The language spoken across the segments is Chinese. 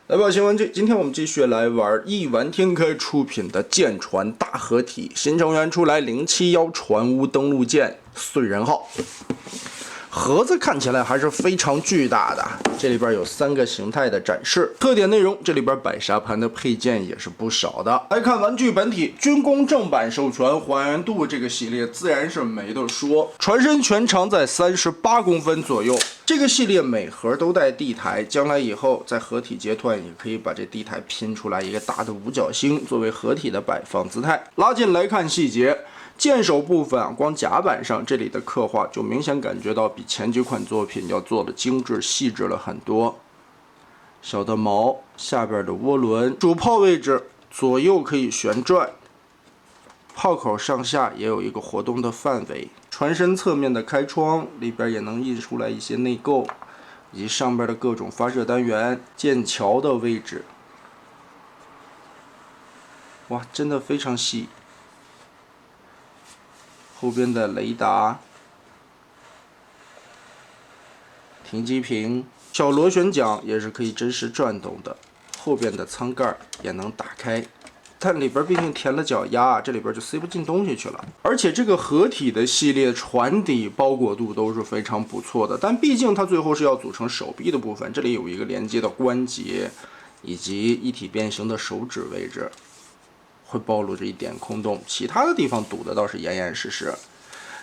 来吧，新玩具，今天我们继续来玩亿万天开出品的舰船大合体，新成员出来071船坞登陆舰燧人号。盒子看起来还是非常巨大的，这里边有3个形态的展示。特点内容，这里边摆沙盘的配件也是不少的。来看玩具本体，军工正版授权，还原度这个系列自然是没得说。船身全长在38公分左右。这个系列每盒都带地台，将来以后在合体结团也可以把这地台拼出来一个大的五角星，作为合体的摆放姿态。拉近来看细节。舰首部分啊，光甲板上这里的刻画就明显感觉到比前几款作品要做的精致细致了很多。小的锚，下边的涡轮，主炮位置左右可以旋转，炮口上下也有一个活动的范围。船身侧面的开窗里边也能印出来一些内构，以及上边的各种发射单元。舰桥的位置，哇，真的非常细。后边的雷达、停机坪、小螺旋桨也是可以真实转动的，后边的舱盖也能打开，但里边毕竟填了脚压，这里边就塞不进东西去了。而且这个合体的系列船底包裹度都是非常不错的，但毕竟它最后是要组成手臂的部分，这里有一个连接的关节，以及一体变形的手指位置。会暴露着一点空洞，其他的地方堵的倒是严严实实，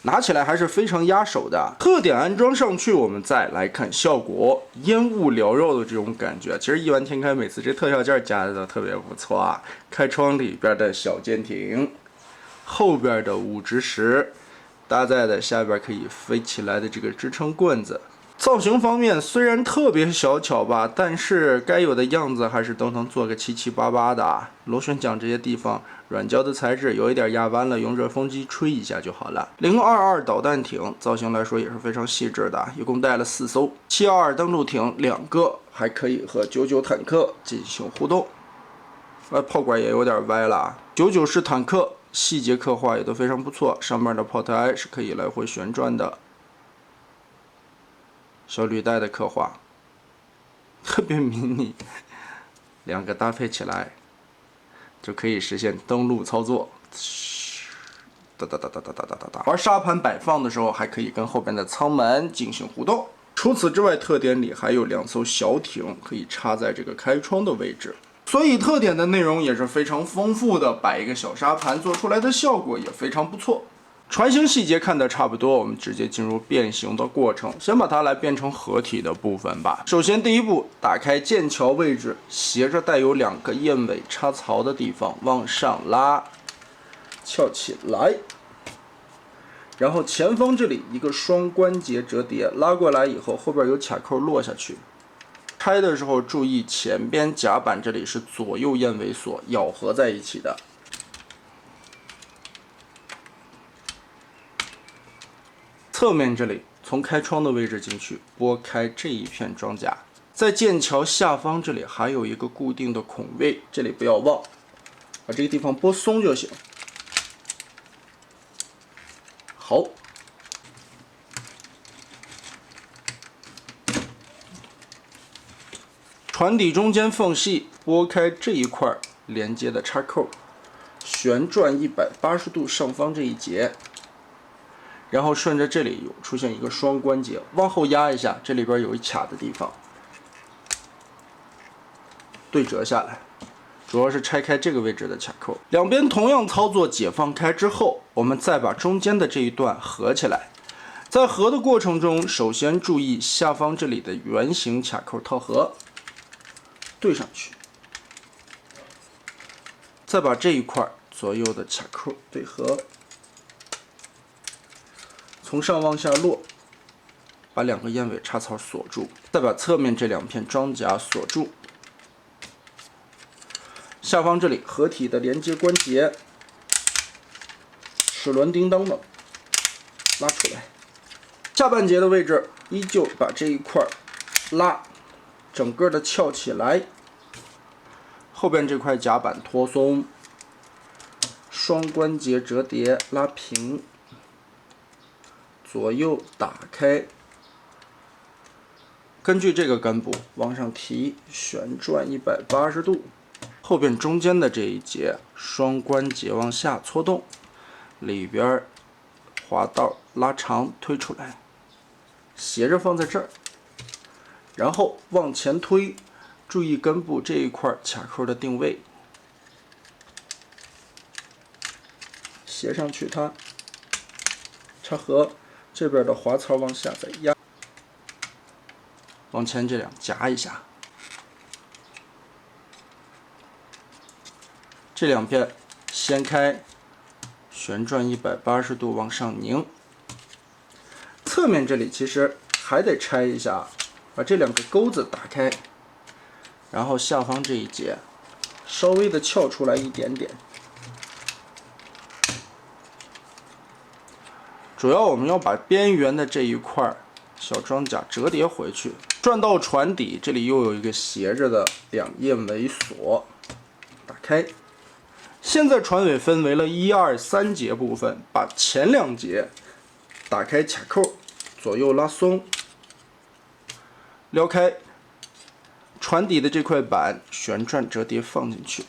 拿起来还是非常压手的。特点安装上去，我们再来看效果，烟雾缭绕的这种感觉。其实亿万天开每次这特效件加的都特别不错啊。开窗里边的小舰艇，后边的5直石，搭载的下边可以飞起来的这个支撑棍子。造型方面虽然特别小巧吧，但是该有的样子还是都能做个七七八八的啊。螺旋桨这些地方软胶的材质有一点压弯了，用热风机吹一下就好了。022导弹艇造型来说也是非常细致的，一共带了4艘。722登陆艇2个，还可以和99坦克进行互动。炮管也有点歪了啊。99式坦克细节刻画也都非常不错，上面的炮台是可以来回旋转的。小履带的刻画特别迷你，2个搭配起来就可以实现登陆操作。哒哒哒哒哒哒哒哒哒。玩沙盘摆放的时候，还可以跟后边的舱门进行互动。除此之外，特点里还有2艘小艇可以插在这个开窗的位置，所以特点的内容也是非常丰富的。摆一个小沙盘做出来的效果也非常不错。船型细节看的差不多，我们直接进入变形的过程。先把它来变成合体的部分吧。首先第一步，打开舰桥位置，斜着带有2个燕尾插槽的地方往上拉，翘起来，然后前方这里一个双关节折叠，拉过来以后，后边有卡扣落下去。拆的时候注意前边甲板这里是左右燕尾锁咬合在一起的。侧面这里从开窗的位置进去，拨开这一片装甲，在舰桥下方这里还有一个固定的孔位，这里不要忘，把这个地方拨松就行。好，船底中间缝隙拨开这一块连接的插扣，旋转180度上方这一节。然后顺着这里有出现一个双关节，往后压一下，这里边有一卡的地方，对折下来，主要是拆开这个位置的卡扣。两边同样操作，解放开之后，我们再把中间的这一段合起来。在合的过程中，首先注意下方这里的圆形卡扣套合，对上去，再把这一块左右的卡扣对合。从上往下落，把2个燕尾插槽锁住，再把侧面这2片装甲锁住。下方这里合体的连接关节，齿轮叮当的拉出来。下半截的位置依旧把这一块拉，整个的翘起来。后边这块甲板脱松，双关节折叠拉平。左右打开，根据这个根部往上提，旋转180度，后边中间的这一节双关节往下搓动，里边滑道拉长推出来，斜着放在这儿，然后往前推，注意根部这一块卡扣的定位，斜上去它，插合，这边的滑槽往下再压。往前这两夹一下，这两片掀开，旋转180度往上拧。侧面这里其实还得拆一下，把这两个钩子打开，然后下方这一节稍微的翘出来一点点。主要我们要把边缘的这一块小装甲折叠回去。转到船底，这里又有一个斜着的2燕尾锁，打开。现在船尾分为了1、2、3节部分，把前2节打开卡扣，左右拉松，撩开。船底的这块板旋转折叠放进去。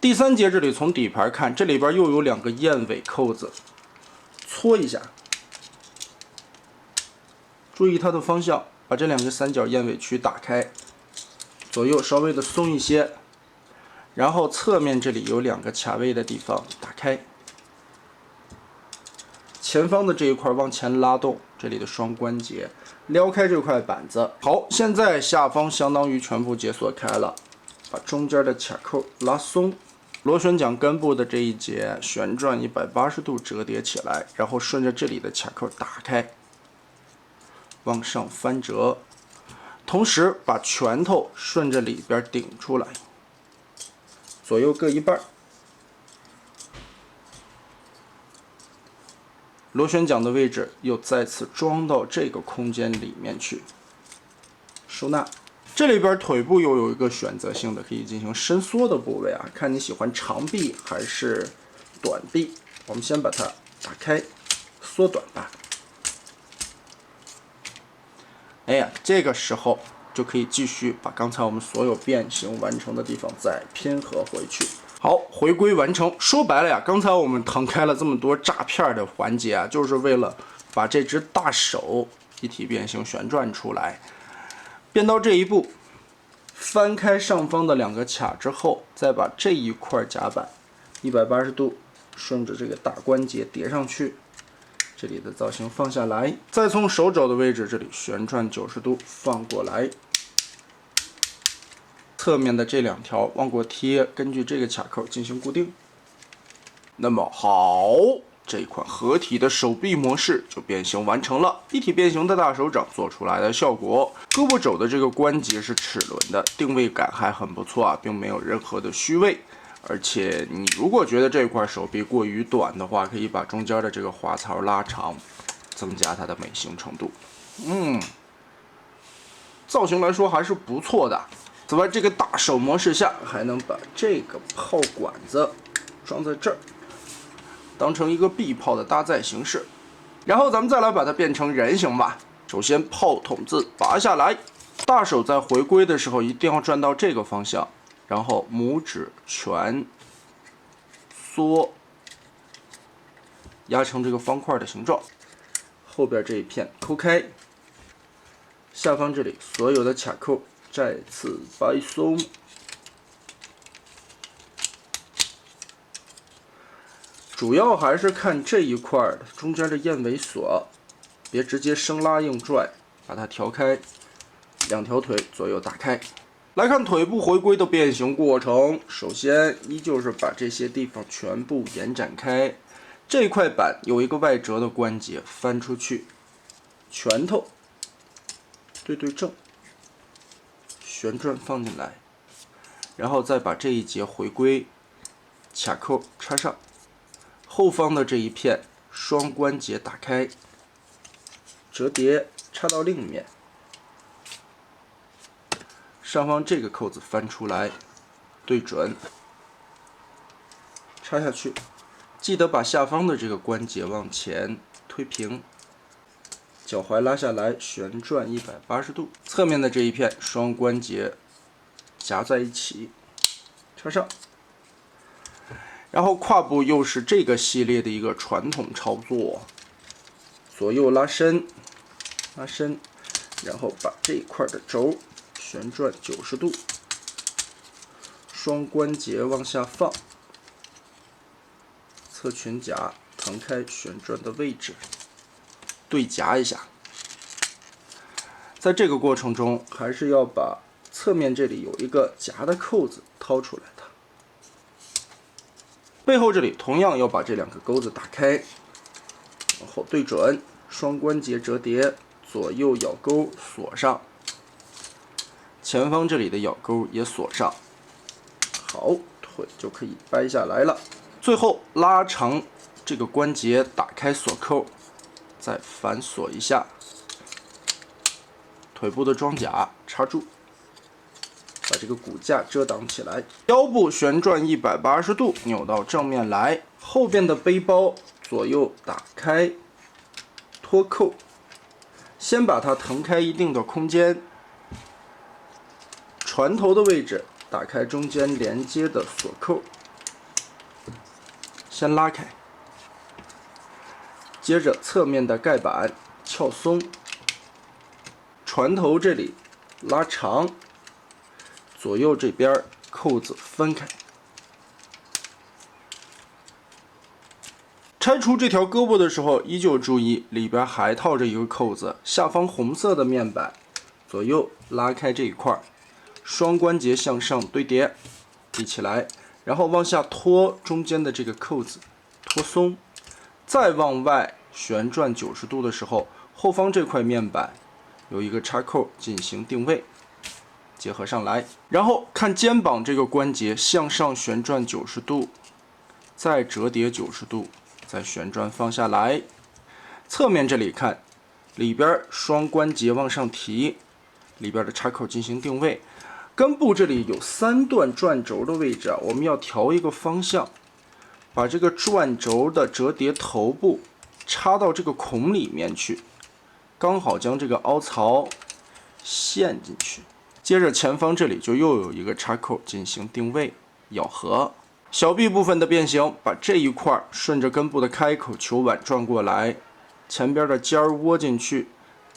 第3节这里从底盘看，这里边又有2个燕尾扣子，搓一下，注意它的方向。把这2个3角燕尾区打开，左右稍微的松一些，然后侧面这里有2个卡位的地方打开，前方的这一块往前拉动，这里的双关节，撩开这块板子。好，现在下方相当于全部解锁开了，把中间的卡扣拉松，螺旋桨根部的这一节旋转180度折叠起来，然后顺着这里的卡扣打开。往上翻折，同时把拳头顺着里边顶出来，左右各一半。螺旋桨的位置又再次装到这个空间里面去，收纳。这里边腿部又有一个选择性的可以进行伸缩的部位啊，看你喜欢长臂还是短臂。我们先把它打开，缩短吧。哎呀，这个时候就可以继续把刚才我们所有变形完成的地方再拼合回去。好，回归完成。说白了呀，刚才我们腾开了这么多炸片的环节啊，就是为了把这只大手一体变形旋转出来。变到这一步，翻开上方的2个卡之后，再把这一块夹板180度顺着这个大关节叠上去。这里的造型放下来，再从手肘的位置这里旋转90度放过来，侧面的这2条往过贴，根据这个卡扣进行固定。那么好，这一款合体的手臂模式就变形完成了。一体变形的大手掌做出来的效果，胳膊肘的这个关节是齿轮的，定位感还很不错啊，并没有任何的虚位。而且你如果觉得这块手臂过于短的话，可以把中间的这个滑槽拉长，增加它的美型程度。造型来说还是不错的。此外，这个大手模式下还能把这个炮管子装在这儿，当成一个臂炮的搭载形式。然后咱们再来把它变成人形吧。首先炮筒子拔下来，大手在回归的时候一定要转到这个方向。然后拇指拳缩，压成这个方块的形状。后边这一片抠开，下方这里所有的卡扣再次掰松。主要还是看这一块的中间的燕尾锁，别直接生拉硬拽，把它调开，2条腿左右打开。来看腿部回归的变形过程，首先依旧是把这些地方全部延展开。这块板有一个外折的关节，翻出去，拳头对正，旋转放进来，然后再把这一节回归，卡扣插上，后方的这一片双关节打开，折叠插到另一面。上方这个扣子翻出来，对准，插下去。记得把下方的这个关节往前推平，脚踝拉下来，旋转180度，侧面的这一片双关节夹在一起，插上。然后胯部又是这个系列的一个传统操作，左右拉伸，拉伸，然后把这一块的轴旋转90度，双关节往下放，侧裙夹腾开旋转的位置，对夹一下。在这个过程中，还是要把侧面这里有一个夹的扣子掏出来的。背后这里同样要把这两个钩子打开，往后对准，双关节折叠，左右咬钩锁上，前方这里的咬钩也锁上。好，腿就可以掰下来了。最后拉长这个关节，打开锁扣，再反锁一下，腿部的装甲插住，把这个骨架遮挡起来，腰部旋转180度，扭到正面来。后边的背包左右打开，脱扣，先把它腾开一定的空间，船头的位置打开中间连接的锁扣，先拉开，接着侧面的盖板撬松，船头这里拉长，左右这边扣子分开。拆除这条胳膊的时候，依旧注意里边还套着一个扣子，下方红色的面板，左右拉开这一块，双关节向上堆叠，立起来，然后往下拖中间的这个扣子，拖松，再往外旋转90度的时候，后方这块面板有一个插扣进行定位。结合上来，然后看肩膀这个关节向上旋转90度，再折叠90度，再旋转放下来。侧面这里看，里边双关节往上提，里边的插口进行定位。根部这里有3段转轴的位置啊，我们要调一个方向，把这个转轴的折叠头部插到这个孔里面去，刚好将这个凹槽陷进去。接着前方这里就又有一个插扣进行定位咬合。小臂部分的变形，把这一块顺着根部的开口球腕转过来，前边的尖儿窝进去，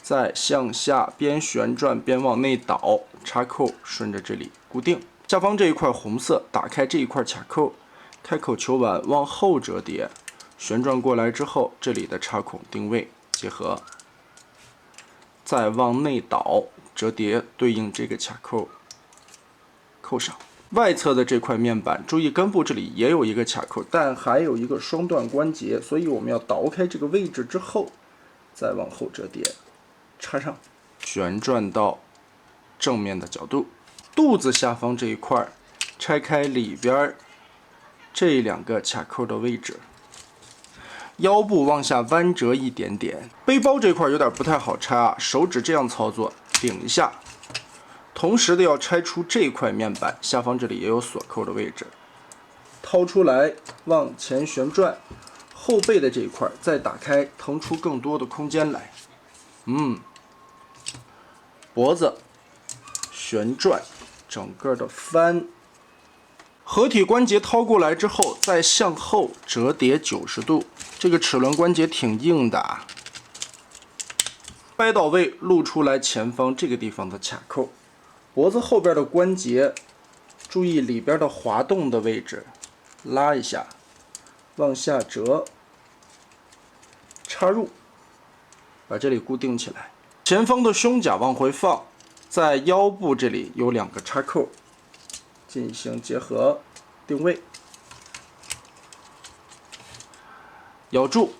再向下边旋转边往内倒，插扣顺着这里固定。下方这一块红色，打开这一块卡扣，开口球腕往后折叠，旋转过来之后，这里的插孔定位结合，再往内倒折叠，对应这个卡扣扣上。外侧的这块面板，注意根部这里也有一个卡扣，但还有一个双段关节，所以我们要倒开这个位置之后，再往后折叠，插上，旋转到正面的角度。肚子下方这一块，拆开里边这2个卡扣的位置，腰部往下弯折一点点。背包这块有点不太好拆啊，手指这样操作，顶一下。同时的要拆出这块面板，下方这里也有锁扣的位置，掏出来往前旋转，后背的这一块再打开，腾出更多的空间来。脖子旋转，整个的翻，合体关节掏过来之后，再向后折叠90度。这个齿轮关节挺硬的啊，掰到位，露出来前方这个地方的卡扣。脖子后边的关节，注意里边的滑动的位置，拉一下，往下折，插入，把这里固定起来。前方的胸甲往回放，在腰部这里有2个插扣，进行结合定位，咬住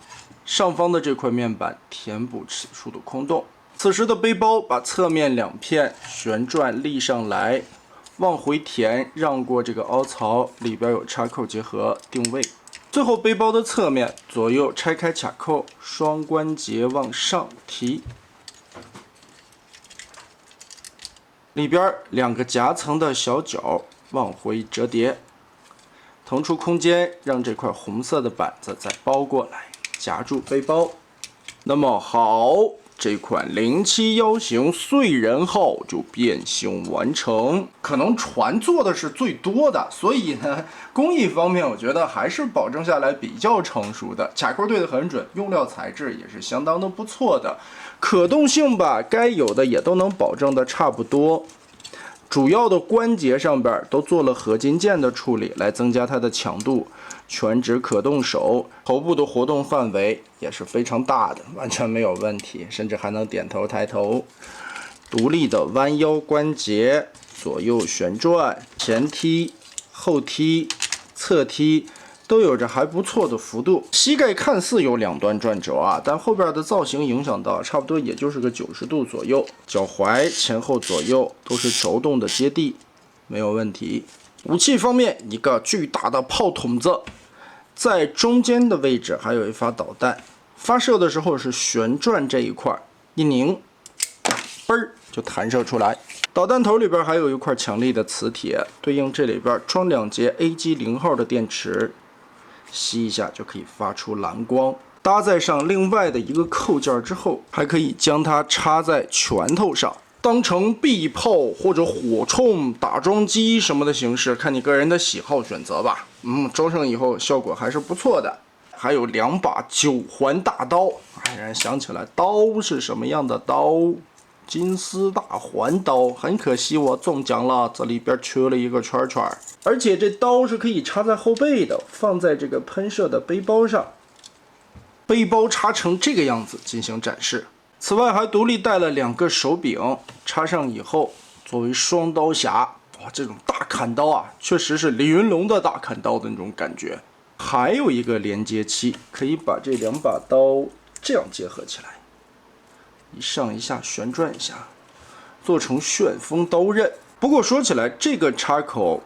上方的这块面板，填补此处的空洞。此时的背包把侧面2片旋转立上来，往回填，让过这个凹槽，里边有插扣结合定位。最后背包的侧面左右拆开卡扣，双关节往上提，里边2个夹层的小角往回折叠，腾出空间，让这块红色的板子再包过来，夹住背包。那么好，这款071型燧人号就变形完成。可能船做的是最多的，所以呢，工艺方面我觉得还是保证下来比较成熟的。卡扣对得很准，用料材质也是相当的不错的。可动性吧，该有的也都能保证的差不多。主要的关节上边都做了合金件的处理，来增加它的强度。全指可动手，头部的活动范围也是非常大的，完全没有问题，甚至还能点头抬头。独立的弯腰关节，左右旋转，前踢、后踢、侧踢。都有着还不错的幅度，膝盖看似有两端转轴啊，但后边的造型影响到，差不多也就是个90度左右。脚踝前后左右都是轴动的接地，没有问题。武器方面，一个巨大的炮筒子，在中间的位置还有一发导弹，发射的时候是旋转这一块，一拧，嘣儿就弹射出来。导弹头里边还有一块强力的磁铁，对应这里边装2节 AG0号的电池。吸一下就可以发出蓝光，搭载上另外的一个扣件之后，还可以将它插在拳头上，当成臂炮或者火铳、打桩机什么的形式，看你个人的喜好选择吧。装上以后效果还是不错的。还有2把9环大刀，让人想起来刀是什么样的刀？金丝大环刀，很可惜我中奖了，这里边缺了一个圈圈。而且这刀是可以插在后背的，放在这个喷射的背包上，背包插成这个样子进行展示。此外还独立带了2个手柄，插上以后作为双刀匣。哇，这种大砍刀啊，确实是李云龙的大砍刀的那种感觉。还有一个连接器，可以把这2把刀这样结合起来。一上一下旋转一下，做成旋风刀刃。不过说起来，这个插口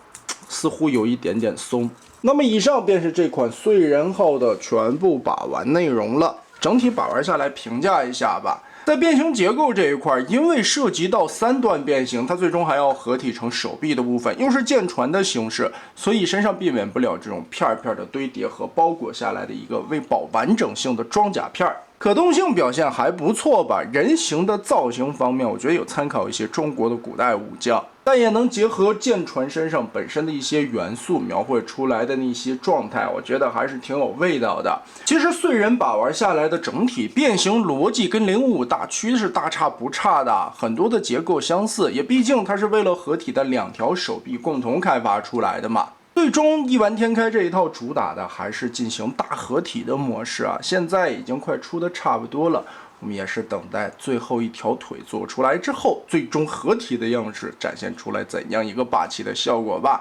似乎有一点点松。那么以上便是这款燧人号的全部把玩内容了。整体把玩下来评价一下吧。在变形结构这一块，因为涉及到3段变形，它最终还要合体成手臂的部分，又是舰船的形式，所以身上避免不了这种片片的堆叠和包裹下来的一个为保完整性的装甲片。可动性表现还不错吧，人形的造型方面，我觉得有参考一些中国的古代武将，但也能结合舰船身上本身的一些元素描绘出来的那些状态，我觉得还是挺有味道的。其实燧人把玩下来的整体变形逻辑跟055大驱是大差不差的，很多的结构相似，也毕竟它是为了合体的2条手臂共同开发出来的嘛。最终一玩天开这一套主打的还是进行大合体的模式啊，现在已经快出的差不多了，我们也是等待最后一条腿做出来之后，最终合体的样式展现出来怎样一个霸气的效果吧。